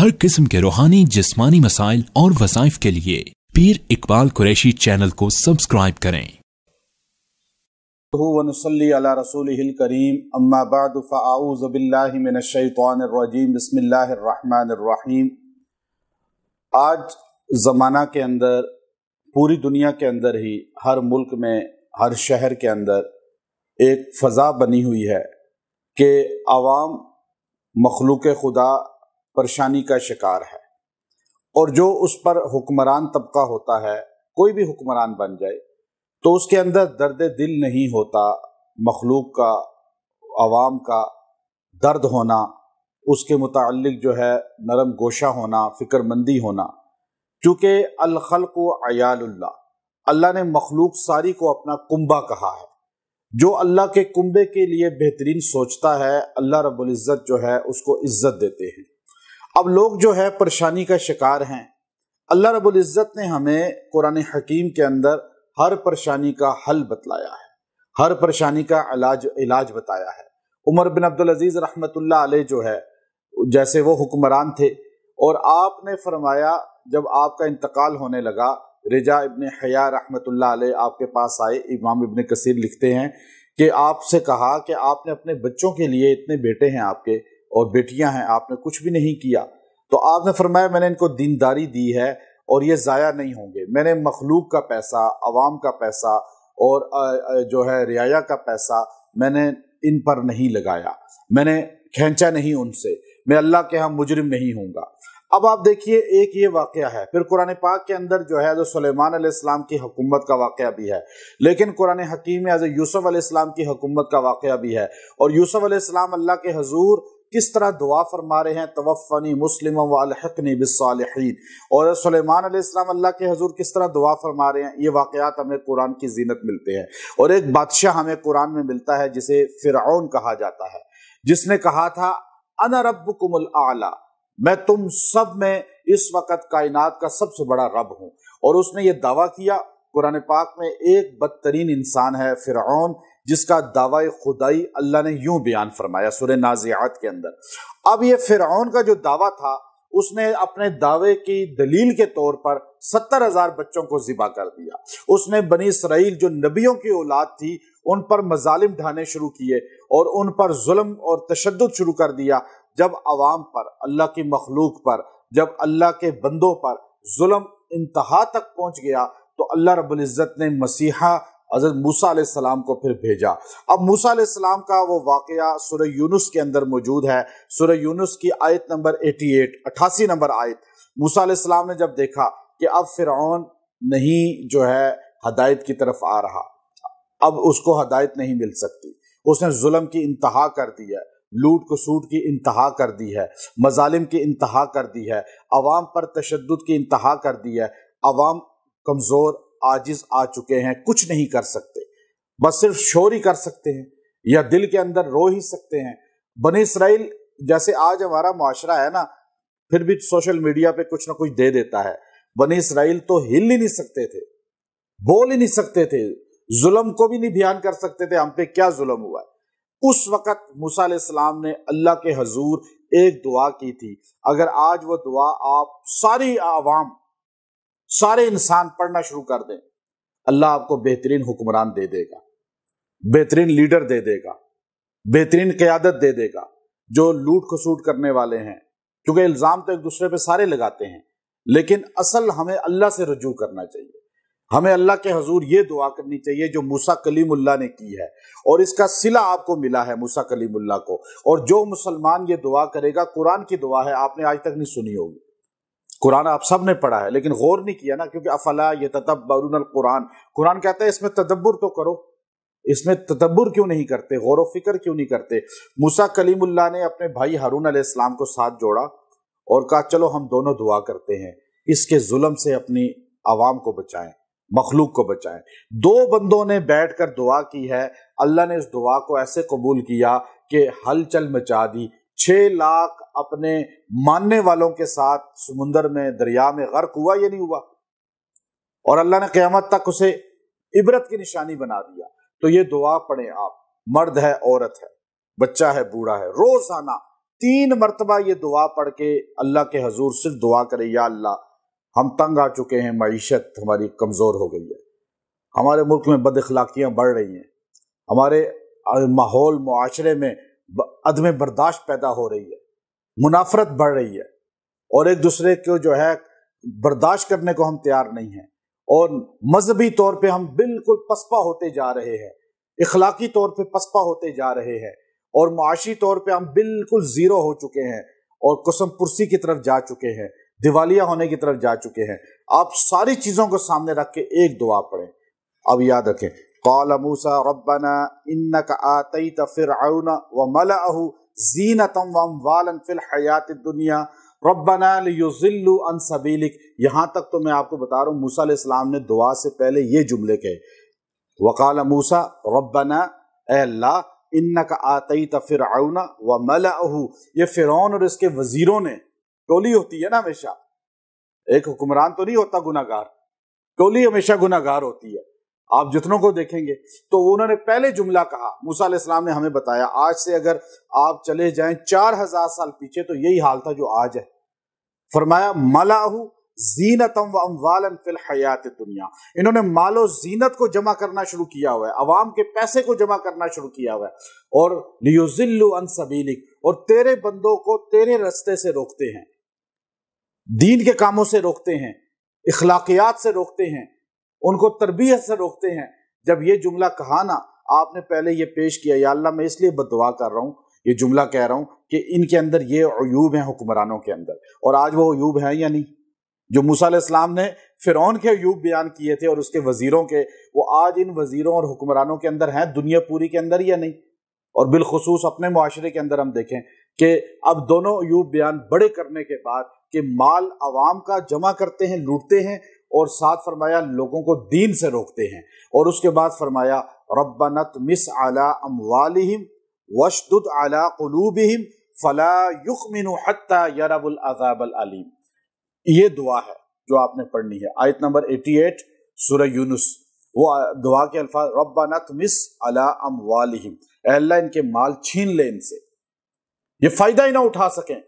हर किस्म के रूहानी जिस्मानी मसाइल और वज़ाइफ के लिए पीर इकबाल कुरैशी चैनल को सब्सक्राइब करें। वनुसल्ली अला रसूलिहिल करीम अम्मा बाद फ़अऊज़ु बिल्लाहि मिनश शैतानिर रजीम बिस्मिल्लाहिर रहमानिर रहीम। आज ज़माना के अंदर, पूरी दुनिया के अंदर ही, हर मुल्क में, हर शहर के अंदर एक फ़ज़ा बनी हुई है कि आवाम मखलूक खुदा परेशानी का शिकार है, और जो उस पर हुक्मरान तबका होता है, कोई भी हुक्मरान बन जाए, तो उसके अंदर दर्द दिल नहीं होता। मखलूक का, आवाम का दर्द होना, उसके मुताल्लिक जो है नरम गोशा होना, फ़िक्रमंदी होना। चूँकि अल खल्क़ु अयालुल्लाह, अल्लाह ने मखलूक सारी को अपना कुंबा कहा है। जो अल्लाह के कुंबे के लिए बेहतरीन सोचता है, अल्लाह रब्बुल इज़्ज़त जो है उसको इज़्ज़त देते हैं। अब लोग जो है परेशानी का शिकार हैं। अल्लाह रब्बुल इज़्ज़त ने हमें कुरान हकीम के अंदर हर परेशानी का हल बतलाया है, हर परेशानी का इलाज बताया है। उमर बिन अब्दुल अजीज रहमतुल्लाह अलैह जो है, जैसे वो हुक्मरान थे, और आपने फरमाया, जब आपका इंतकाल होने लगा, रिजा इब्न हया रहमतुल्लाह अलैह आपके पास आए। इमाम इब्न कसीर लिखते हैं कि आपसे कहा कि आपने अपने बच्चों के लिए, इतने बेटे हैं आपके और बेटियां हैं, आपने कुछ भी नहीं किया। तो आपने फरमाया, मैंने इनको दीनदारी दी है और ये ज़ाया नहीं होंगे। मैंने मखलूक का पैसा, अवाम का पैसा और जो है रियाया का पैसा मैंने इन पर नहीं लगाया, मैंने खींचा नहीं उनसे। मैं अल्लाह के यहाँ मुजरिम नहीं हूँगा। अब आप देखिए, एक ये वाक़या है। फिर कुरान पाक के अंदर जो है, जो सुलेमान अलैहिस्सलाम की हुकूमत का वाक़या भी है, लेकिन कुरान हकीम में हज़रत यूसुफ अलैहिस्सलाम की हुकूमत का वाक़या भी है। और यूसुफ अलैहिस्सलाम अल्लाह के हजूर किस तरह दुआ फरमा रहे हैं, तवफ़्फ़नी मुस्लिमन व अलहिक़नी बिस्सालिहीन। और सुलेमान अलैहिस्सलाम अल्लाह के हजूर किस तरह दुआ फरमा रहे हैं, ये वाक़यात हमें कुरान की ज़ीनत मिलते हैं। और एक बादशाह हमें कुरान में मिलता है जिसे फ़िरऔन कहा जाता है, जिसने कहा था, अना रब्बुकुमुल आला, मैं तुम सब में इस वक्त कायनात का सबसे बड़ा रब हूँ। और उसने ये दावा किया। कुरान पाक में एक बदतरीन इंसान है फ़िरऔन, जिसका दावा खुदाई अल्लाह ने यूं बयान फरमाया सूरह नाज़िआत के अंदर। अब ये फ़िरऔन का जो दावा था, उसने अपने दावे की दलील के तौर पर 70,000 बच्चों को ज़िबा कर दिया। उसने बनी इसराइल, जो नबियों की औलाद थी, उन पर मजालिम ढाने शुरू किए और उन पर जुल्म और तशद्दुद शुरू कर दिया। जब अवाम पर, अल्लाह की मखलूक पर, जब अल्लाह के बंदों पर जुल्म इंतहा तक पहुंच गया, तो अल्लाह रब्बुल इज़्ज़त ने मसीहा हज़रत मूसा अलैहिस्सलाम को फिर भेजा। अब मूसा अलैहिस्सलाम का वो वाक़या सूरह यूनुस के अंदर मौजूद है। सूरह यूनुस की आयत नंबर 88 नंबर आयत। मूसा अलैहिस्सलाम ने जब देखा कि अब फ़िरऔन नहीं जो है हदायत की तरफ आ रहा, अब उसको हदायत नहीं मिल सकती, उसने जुल्म की इंतहा कर दी है, लूट खसूट की इंतहा कर दी है, मजालिम की इंतहा कर दी है, अवाम पर तशद्दुद की इंतहा कर दी है। अवाम कमज़ोर, आजिज आ चुके हैं, कुछ नहीं कर सकते, बस सिर्फ शोर ही कर सकते हैं या दिल के अंदर रो ही सकते हैं। बनी इसराइल, जैसे आज हमारा मुआशरा है ना, फिर भी सोशल मीडिया पे कुछ ना कुछ दे देता है। बनी इसराइल तो हिल ही नहीं सकते थे, बोल ही नहीं सकते थे, जुल्म को भी नहीं बयान कर सकते थे, हम पे क्या जुल्म हुआ है। उस वक़्त मूसा अलैहिस्सलाम ने अल्लाह के हजूर एक दुआ की थी। अगर आज वो दुआ आप सारी आवाम, सारे इंसान पढ़ना शुरू कर दें, अल्लाह आपको बेहतरीन हुक्मरान दे देगा, बेहतरीन लीडर दे देगा, बेहतरीन क़यादत दे देगा। जो लूट खसूट करने वाले हैं, क्योंकि इल्ज़ाम तो एक दूसरे पे सारे लगाते हैं, लेकिन असल हमें अल्लाह से रुजू करना चाहिए। हमें अल्लाह के हजूर ये दुआ करनी चाहिए जो मूसा कलीमुल्लाह ने की है, और इसका सिला आपको मिला है मूसा कलीमुल्लाह को। और जो मुसलमान ये दुआ करेगा, कुरान की दुआ है, आपने आज तक नहीं सुनी होगी। कुरान आप सब ने पढ़ा है, लेकिन गौर नहीं किया ना, क्योंकि अफला यतदब्बरुनल कुरान, कुरान कहता है इसमें तदब्बुर तो करो, इसमें तदब्बुर क्यों नहीं करते, गौर व फिक्र क्यों नहीं करते। मूसा कलीमुल्लाह ने अपने भाई हारून अलैहिस्सलाम को साथ जोड़ा और कहा, चलो हम दोनों दुआ करते हैं, इसके जुल्म से अपनी आवाम को बचाएं, मखलूक को बचाएं। दो बंदों ने बैठकर दुआ की है, अल्लाह ने इस दुआ को ऐसे कबूल किया कि हलचल मचा दी। 6 लाख अपने मानने वालों के साथ समुंदर में, दरिया में गर्क हुआ या नहीं हुआ, और अल्लाह ने क़यामत तक उसे इबरत की निशानी बना दिया। तो ये दुआ पढ़ें आप, मर्द है, औरत है, बच्चा है, बूढ़ा है, रोजाना 3 مرتبہ یہ دعا پڑھ کے اللہ کے حضور صرف دعا کرے، یا اللہ ہم تنگ آ چکے ہیں، معیشت ہماری کمزور ہو گئی ہے، ہمارے ملک میں بد اخلاقیاں بڑھ رہی ہیں، ہمارے ماحول معاشرے میں عدم برداشت پیدا ہو رہی ہے، منافرت بڑھ رہی ہے، اور ایک دوسرے کو جو ہے برداشت کرنے کو ہم تیار نہیں ہیں، اور مذہبی طور پہ ہم بالکل پسپا ہوتے جا رہے ہیں، اخلاقی طور پہ پسپا ہوتے جا رہے ہیں، اور معاشی طور پہ ہم بالکل زیرو ہو چکے ہیں، اور قسم پرسی کی طرف جا چکے ہیں، دیوالیہ ہونے کی طرف جا چکے ہیں۔ آپ ساری چیزوں کو سامنے رکھ کے ایک دعا پڑھیں۔ اب یاد رکھیں، قال موسیٰ ربنا انک آتیت فرعون وملأہ زینۃ واموالا فی الحیاۃ الدنیا ربنا لیضلوا عن سبیلک۔ یہاں تک تو میں آپ کو بتا رہا ہوں موسیٰ علیہ السلام نے دعا سے پہلے یہ جملے کہے، وقال موسیٰ ربنا، اے اللہ، انک آتیت فرعون وملأہ، یہ فرعون اور اس کے وزیروں نے، ٹولی ہوتی ہے نا ہمیشہ، ایک حکمران تو نہیں ہوتا گناہ گار، ٹولی ہمیشہ گناہ گار ہوتی ہے۔ آپ جتنوں کو دیکھیں گے تو انہوں نے پہلے جملہ کہا، موسیٰ علیہ السلام نے ہمیں بتایا آج سے اگر آپ چلے جائیں 4000 سال پیچھے تو یہی حال تھا جو آج ہے۔ فرمایا ملأہ زینۃ و اموالا فی الحیات الدنیا، انہوں نے مال و زینت کو جمع کرنا شروع کیا ہوا ہے، عوام کے پیسے کو جمع کرنا شروع کیا ہوا ہے، اور لیضلوا عن سبیلک، اور تیرے بندوں کو تیرے رستے سے روکتے ہیں، دین کے کاموں سے روکتے ہیں، اخلاقیات سے روکتے ہیں، ان کو تربیت سے روکتے ہیں۔ جب یہ جملہ کہا نا، آپ نے پہلے یہ پیش کیا، یا اللہ میں اس لیے بددعا کر رہا ہوں، یہ جملہ کہہ رہا ہوں کہ ان کے اندر یہ عیوب ہیں حکمرانوں کے اندر، اور آج وہ عیوب ہیں یا نہیں؟ جو موسیٰ علیہ السلام نے فرعون کے عیوب بیان کیے تھے اور اس کے وزیروں کے، وہ آج ان وزیروں اور حکمرانوں کے اندر ہیں دنیا پوری کے اندر یا نہیں؟ اور بالخصوص اپنے معاشرے کے اندر ہم دیکھیں کہ اب دونوں عیوب بیان بڑے کرنے کے بعد کہ مال عوام کا جمع کرتے ہیں، لوٹتے ہیں، اور ساتھ فرمایا لوگوں کو دین سے روکتے ہیں، اور اس کے بعد فرمایا ربنا اطمس علی اموالہم واشدد علی قلوبہم فلا یؤمنوا حتی یروا العذاب العلیم۔ یہ دعا ہے جو آپ نے پڑھنی ہے، آیت نمبر 88 سورہ یونس، وہ دعا کے الفاظ ربنا اطمس علی اموالہم، اے اللہ ان کے مال چھین لے، ان سے یہ فائدہ ہی نہ اٹھا سکیں۔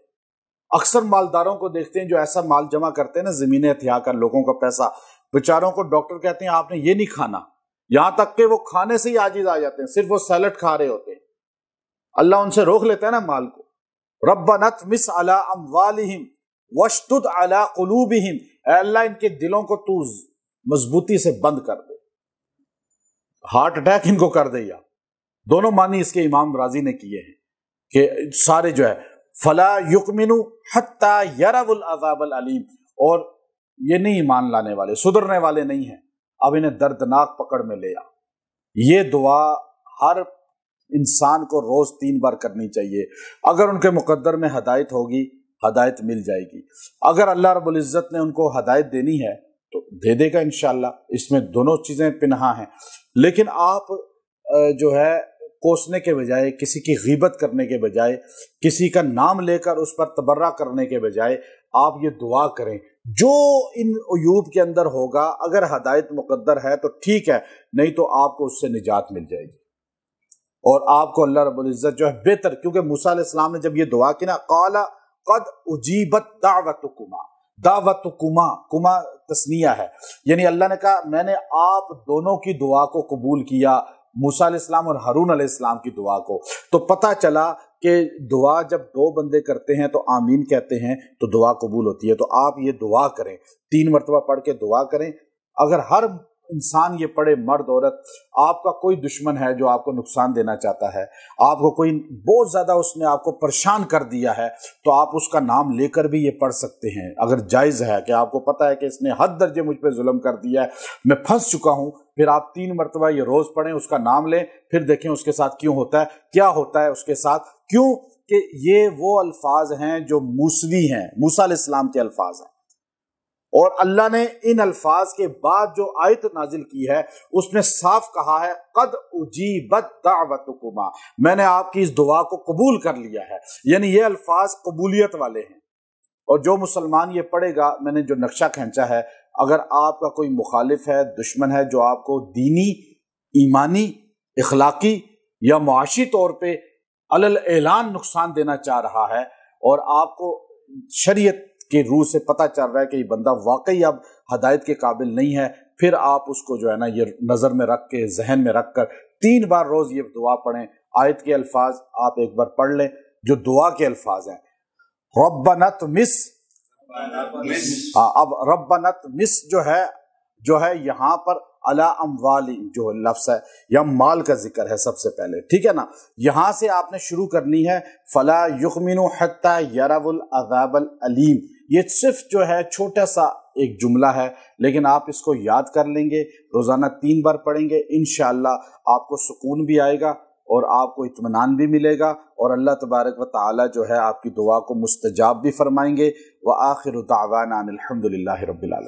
اکثر مالداروں کو دیکھتے ہیں جو ایسا مال جمع کرتے ہیں نا، زمینیں ہتھیا کر لوگوں کا پیسہ، بیچاروں کو ڈاکٹر کہتے ہیں آپ نے یہ نہیں کھانا، یہاں تک کہ وہ کھانے سے ہی عاجز آ جاتے ہیں، صرف وہ سیلڈ کھا رہے ہوتے ہیں، اللہ ان سے روک لیتا ہے نا مال کو۔ ربنا اطمس علی اموالہم واشدد علی قلوبہم، اے اللہ ان کے دلوں کو تو مضبوطی سے بند کر دے، ہارٹ اٹیک ان کو کر دے، یا دونوں معنی اس کے امام راضی نے کیے ہیں کہ سارے جو ہے فلا یؤمنوا حتی یروا العذاب العلیم، اور یہ نہیں ایمان لانے والے، سدھرنے والے نہیں ہیں، اب انہیں دردناک پکڑ میں لے آ۔ یہ دعا ہر انسان کو روز 3 بار کرنی چاہیے۔ اگر ان کے مقدر میں ہدایت ہوگی، ہدایت مل جائے گی، اگر اللہ رب العزت نے ان کو ہدایت دینی ہے تو دے دے گا انشاءاللہ، اس میں دونوں چیزیں پنہاں ہیں۔ لیکن آپ جو ہے کوسنے کے بجائے، کسی کی غیبت کرنے کے بجائے، کسی کا نام لے کر اس پر تبرہ کرنے کے بجائے آپ یہ دعا کریں، جو ان عیوب کے اندر ہوگا اگر ہدایت مقدر ہے تو ٹھیک ہے، نہیں تو آپ کو اس سے نجات مل جائے گی، اور آپ کو اللہ رب العزت جو ہے بہتر، کیونکہ موسیٰ علیہ السلام نے جب یہ دعا کی نا، قال قد اجیبت دعوتکما، دعوتکما، کما تثنیہ ہے، یعنی اللہ نے کہا میں نے آپ دونوں کی دعا کو قبول کیا، موسیٰ علیہ السلام اور ہارون علیہ السلام کی دعا کو۔ تو پتہ چلا کہ دعا جب 2 بندے کرتے ہیں تو آمین کہتے ہیں تو دعا قبول ہوتی ہے۔ تو آپ یہ دعا کریں، 3 مرتبہ پڑھ کے دعا کریں۔ اگر ہر انسان یہ پڑھے، مرد عورت، آپ کا کوئی دشمن ہے جو آپ کو نقصان دینا چاہتا ہے، آپ کو کوئی بہت زیادہ اس نے آپ کو پریشان کر دیا ہے، تو آپ اس کا نام لے کر بھی یہ پڑھ سکتے ہیں۔ اگر جائز ہے کہ آپ کو پتہ ہے کہ اس نے حد درجے مجھ پہ ظلم کر دیا ہے، میں پھنس چکا ہوں، پھر آپ 3 مرتبہ یہ روز پڑھیں، اس کا نام لیں، پھر دیکھیں اس کے ساتھ کیوں ہوتا ہے، کیا ہوتا ہے اس کے ساتھ، کیوں کہ یہ وہ الفاظ ہیں جو موسوی ہیں، موسیٰ علیہ السلام کے الفاظ ہیں، اور اللہ نے ان الفاظ کے بعد جو آیت نازل کی ہے اس میں صاف کہا ہے قد اجیبت دعوتکما، میں نے آپ کی اس دعا کو قبول کر لیا ہے، یعنی یہ الفاظ قبولیت والے ہیں۔ اور جو مسلمان یہ پڑھے گا، میں نے جو نقشہ کھینچا ہے، اگر آپ کا کوئی مخالف ہے، دشمن ہے جو آپ کو دینی، ایمانی، اخلاقی یا معاشی طور پہ अलल एलान नुकसान देना चाह रहा है और आपको शरीयत के रूह से पता चल रहा है कि ये बंदा वाकई अब हदायत के काबिल नहीं है, फिर आप उसको जो है ना ये नज़र में रख के, जहन में रख कर 3 बार रोज़ ये दुआ पढ़ें। आयत के अल्फाज आप एक बार पढ़ लें जो दुआ के अल्फाज हैं। रब्बना तमिस, अब रब्बना तमिस जो है यहाँ पर अला अमवाली जो लफ्ज़ है या माल का जिक्र है सबसे पहले, ठीक है ना। यहाँ से आपने शुरू करनी है फला युखमिनु हत्ता यरवुल अज़ाबल अलीम। ये सिर्फ जो है छोटा सा एक जुमला है, लेकिन आप इसको याद कर लेंगे, रोज़ाना 3 बार पढ़ेंगे, इंशाअल्लाह आपको सुकून भी आएगा और आपको इत्मीनान भी मिलेगा और अल्लाह तबारक व तआला जो है आपकी दुआ को मुस्तजाब भी फरमाएंगे। व आखिरु दावाना अनिल हम्दुलिल्लाहि रब्बिल आलमीन।